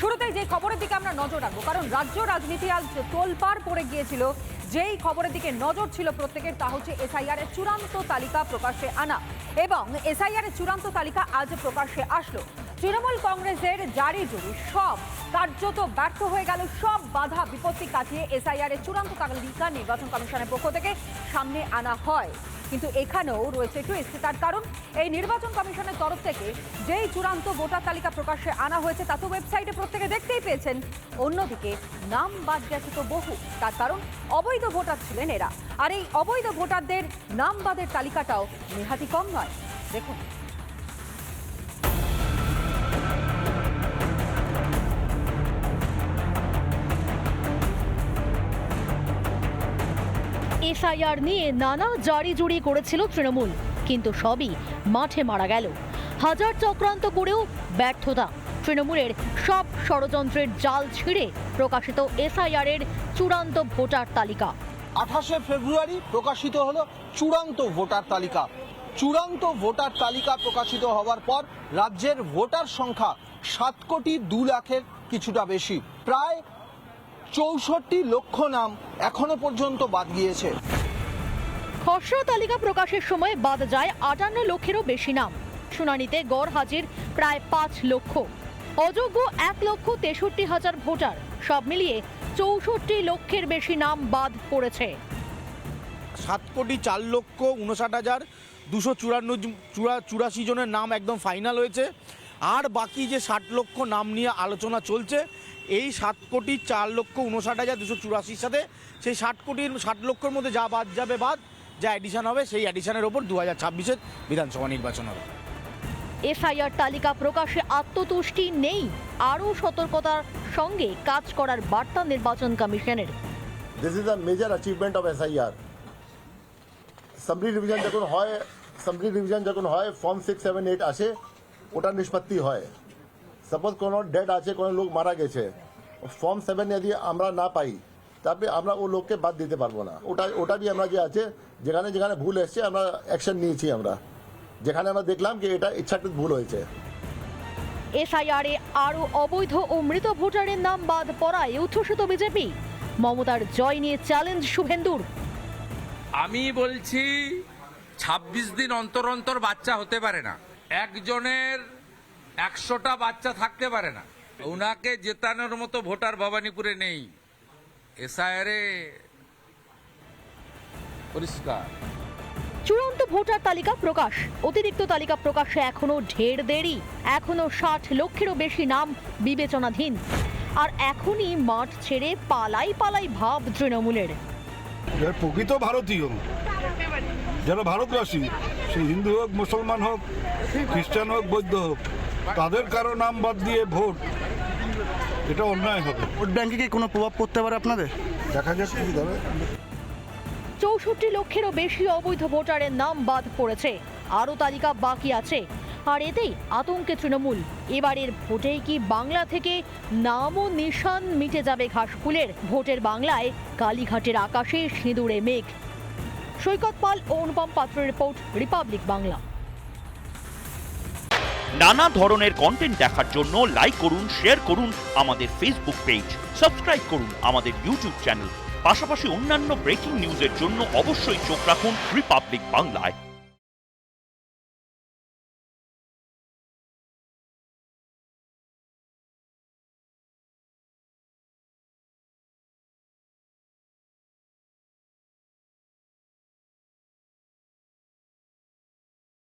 শুরুতেই যে খবরের দিকে আমরা নজর রাখবো, কারণ রাজ্য রাজনীতি আজ তোলপাড় পড়ে গিয়েছিল। যেই খবরের দিকে নজর ছিল প্রত্যেকের, তা হচ্ছে এসআইআর এর চূড়ান্ত তালিকা প্রকাশ্যে আনা। এবং এসআইআর এর চূড়ান্ত তালিকা আজ প্রকাশ্যে আসলো। তৃণমূল কংগ্রেসের জারি জুরি সব কার্যত ব্যর্থ হয়ে গেল। সব বাধা বিপত্তি কাটিয়ে এসআইআর এর চূড়ান্ত তালিকা নির্বাচন কমিশনের পক্ষ থেকে সামনে আনা হয়। কিন্তু এখানেও রয়েছে টুইস্ট। তার কারণ, এই নির্বাচন কমিশনের তরফ থেকে যেই চূড়ান্ত ভোটার তালিকা প্রকাশ্যে আনা হয়েছে তা তো ওয়েবসাইটে প্রত্যেকে দেখতেই পেয়েছেন। অন্যদিকে নাম বাদ গেছে তো বহু। তার কারণ, অবৈধ ভোটার ছিলেন এরা। আর এই অবৈধ ভোটারদের নাম বাদের তালিকাটাও নেহাতি কম নয়। দেখুন, এসআইআর নিয়ে নানা জারি জুড়ি করেছিল তৃণমূল, কিন্তু সবই মাঠে মারা গেল। হাজার চক্রান্ত করেও ব্যর্থতা। তৃণমূলের সব ষড়যন্ত্রের জাল ছিঁড়ে প্রকাশিত এসআইআর এর চূড়ান্ত ভোটার তালিকা। 28শে ফেব্রুয়ারি প্রকাশিত হলো চূড়ান্ত ভোটার তালিকা। চূড়ান্ত ভোটার তালিকা প্রকাশিত হওয়ার পর রাজ্যের ভোটার সংখ্যা 7,02,00,000-এর কিছুটা বেশি। প্রায় 64 লক্ষ নাম এখনো পর্যন্ত বাদ গিয়েছে। খসড়া তালিকা প্রকাশের সময় বাদ যায় 58 লক্ষেরও বেশি নাম। শুনানিতে গড় হাজির প্রায় 5 লক্ষ। অযোগ্য 1,63,000 ভোটার। সব মিলিয়ে 64 লক্ষের বেশি নাম বাদ পড়েছে। 7,04,254 জনের নাম একদম ফাইনাল হয়েছে। আর বাকি যে 60 লক্ষ নাম নিয়ে আলোচনা চলছে, এই 7,04,59,284 সাথে সেই 60 লক্ষের মধ্যে যা বাদ যাবে বাদ, যা অ্যাডিশন হবে সেই অ্যাডিশনের ওপর 2026-এর বিধানসভা নির্বাচন হবে। এসআইআর তালিকা প্রকাশে আত্মতুষ্টি নেই, আরও সতর্কতার সঙ্গে কাজ করার বার্তা নির্বাচন কমিশনের। This is a major achievement of SIR. সামরি revision যখন হয় ফর্ম 6, 7, 8 আসে, ওটা নিষ্পত্তি হয়। সাপোজ কোনো ডেড আছে, কোনো লোক মারা গেছে, ফর্ম 7 যদি আমরা না পাই, তারপরে আমরা ও লোককে বাদ দিতে পারবো না। ওটা भी আমরা যে আছে, যেখানে যেখানে ভুল এসছে আমরা অ্যাকশন নিয়েছি। আমরা যেখানে আমরা দেখলাম যে এটা ইচ্ছাকৃত ভুল হয়েছে। এসআইআর এ আরও অবৈধ ও মৃত ভোটারের নাম বাদ পড়ায় উচ্ছ্বসিত বিজেপি। মমতার জয় নিয়ে চ্যালেঞ্জ শুভেন্দুর। আমি বলছি 26 দিন অন্তর অন্তর বাচ্চা হতে পারে না, একজনের 100টা বাচ্চা থাকতে পারে না। ওনাকে জেতানোর মতো ভোটার ভবানীপুরে নেই। এসআইআরে পরিষ্কার। চূড়ান্ত ভোটার তালিকা প্রকাশ, অতিরিক্ত তালিকা প্রকাশে এখনো ঢের দেরি। এখনো 60 লক্ষেরও বেশি নাম বিবেচনাধীন। আর এখনই মাঠ ছেড়ে পালাই ভাব তৃণমূলের। প্রকৃত ভারতীয় যারা ভারতবাসী, সে হিন্দু হোক, মুসলমান হোক, খ্রিস্টান হোক, বৌদ্ধ হোক, তাদের কারো নাম বাদ দিয়ে ভোট, এটা অন্যায় হবে। ভোট ব্যাংকে কি কোনো প্রভাব পড়তে পারে আপনাদের? দেখা যাক কি হবে। 64 লক্ষেরও বেশি অবৈধ ভোটারের নাম বাদ পড়েছে। আরও তালিকা বাকি আছে। আর এতেই আতঙ্কে তৃণমূল। এবারের ভোটেই কি বাংলা থেকে নাম ও নিশান মিটে যাবে ঘাসফুলের? ভোটের বাংলায় কালীঘাটের আকাশে সিঁদুরে মেঘ। সৈকত পাল ও অনুপম পাত্রের রিপোর্ট, রিপাবলিক বাংলা। নানা ধরনের কন্টেন্ট দেখার জন্য লাইক করুন, শেয়ার করুন আমাদের ফেসবুক পেজ, সাবস্ক্রাইব করুন আমাদের ইউটিউব চ্যানেল। পাশাপাশি অন্যান্য ব্রেকিং নিউজের জন্য অবশ্যই চোখ রাখুন রিপাবলিক বাংলায়।